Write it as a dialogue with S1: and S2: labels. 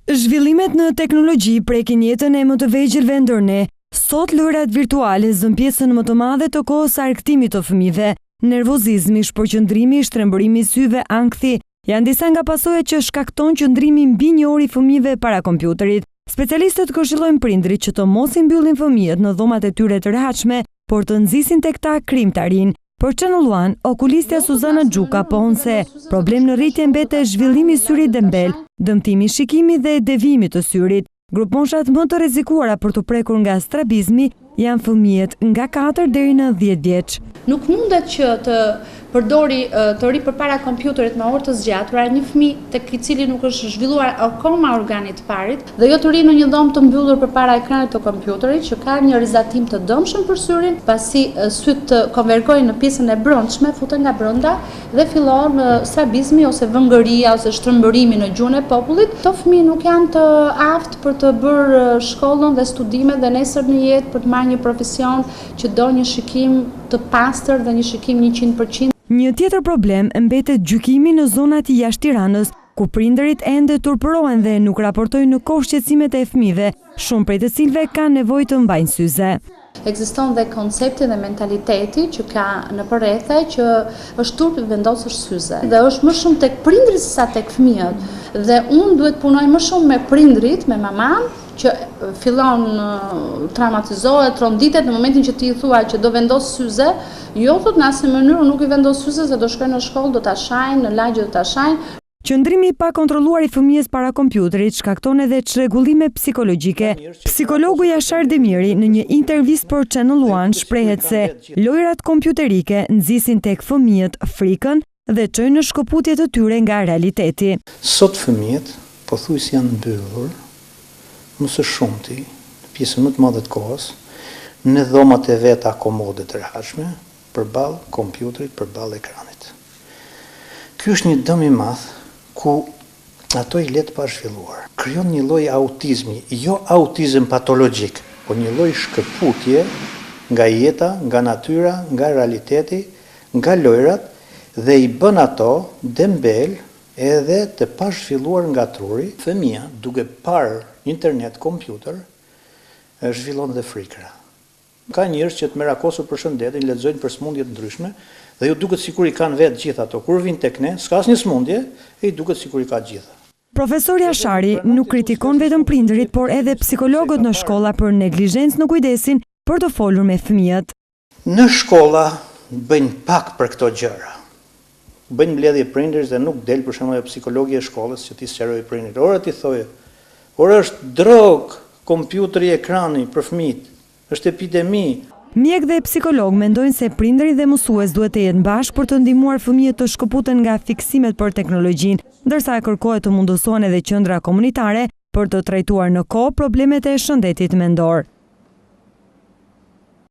S1: Zhvillimet në teknologji prekin jetën e më të vegjëlve ndër ne. Sot lojrat virtuale zën pjesën më të madhe të kohës së argëtimit të fëmijëve. Nervozizmi, shpërqendrimi, shtrembërimi i syve, ankthi janë disa nga pasojat që shkakton qëndrimin mbi një orë i fëmijëve para kompjuterit. Specialistët këshillojnë prindrit që të mos i mbyllin fëmijët në dhomat e tyre të rehatshme, por të nxisin tek ta krijimtarin. Për Channel One, okulistja Suzana Gjuka pohon se problem në rritje mbetet zhvillimi i syrit dembel, dëmtimi i shikimit dhe devijimi të syrit. Grupmoshat më të rrezikuara për të prekur nga strabizmi janë fëmijët nga 4 deri në 10 vjeç.
S2: Nuk mundet që të përdori të ri përpara kompjuterit me orë të zgjatura një fëmijë tek i cili nuk është zhvilluar akoma organi i parit dhe jo të ri në një dhomë të mbyllur përpara ekranit të kompjuterit që ka një rizatim të dëmshëm për syrin, pasi syt të konvergojnë në pjesën e brendshme, futen nga brenda dhe fillon strabizmi ose vëngëria ose shtrembërimi në gjuhën e popullit. Këto fëmijë nuk janë të aftë për të bërë shkollën dhe studimet dhe nesër në jetë për të marrë një profesion që do një shikim të pastër dhe një shikim 100%.
S1: Një tjetër problem mbetet gjykimi në zonat i jashtë Tiranës, ku prindërit ende turpërohen dhe nuk raportojnë në kohë shqetësimet e fëmijëve, shumë prej të cilëve kanë nevojë të mbajnë syze.
S2: Ekziston dhe koncepti dhe mentaliteti që ka në përrethe që është turp i vendosësh syze dhe është më shumë tek prindrit se sa tek fëmijët. Dhe unë duhet punoj më shumë me prindrit, me maman, që fillon traumatizohet, tronditet në momentin që ti i thua që do vendos syze, jo thot në asnjë mënyrë nuk i vendos syze se do shkojnë në shkollë, do ta shajnë, në lagje do ta shajnë.
S1: Qëndrimi i pakontrolluar i fëmijës para kompjuterit shkakton edhe çrregullime psikologjike. Psikologu Jashar Demiri në një intervistë për Channel One shprehet se lojrat kompjuterike nxisin tek fëmijët frikën dhe çojnë në shkëputje të tyre nga realiteti.
S3: Sot fëmijët pothuajse janë mbyllur më së shumti, pjesën më të madhe të kohës, në dhomat e veta komode të rehatshme, përballë kompjuterit, përballë ekranit. Ky është një dëm i madh ku ato i letë pa zhvilluar. Krijon një lloj autizmi, jo autizëm patologjik, por një lloj shkëputje nga jeta, nga natyra, nga realiteti, nga lojrat dhe i bën ato dembel edhe të pa zhvilluar nga truri. Fëmia, duke parë internet, kompjuter, zhvillon dhe frikra. Ka njerëz që të merakosur për shëndetin, lexojnë për smundje të ndryshme dhe ju duket sikur i kanë vetë gjithë ato. Kur vin tek ne, s'ka asnjë smundje, e i duket sikur i ka gjitha.
S1: Profesor Jashari nuk kritikon vetëm prindërit, por edhe psikologët në shkolla për neglizhencë në kujdesin për të folur me fëmijët.
S3: Në shkolla bëjnë pak për këto gjëra. Bëjnë mbledhje prindërish dhe nuk del për shembull psikologja e shkollës që t'i sqarojë prindërit. Ora ti thoje, ora është drog, kompjuteri, ekrani për fëmijët, është epidemi.
S1: Mjek dhe psikolog mendojnë se prindërit dhe mësues duhet të jenë bashkë për të ndihmuar fëmijët të shkëputen nga fiksimet për teknologjinë, ndërsa kërkohet të mundësohen edhe qendra komunitare për të trajtuar në kohë problemet e shëndetit mendor.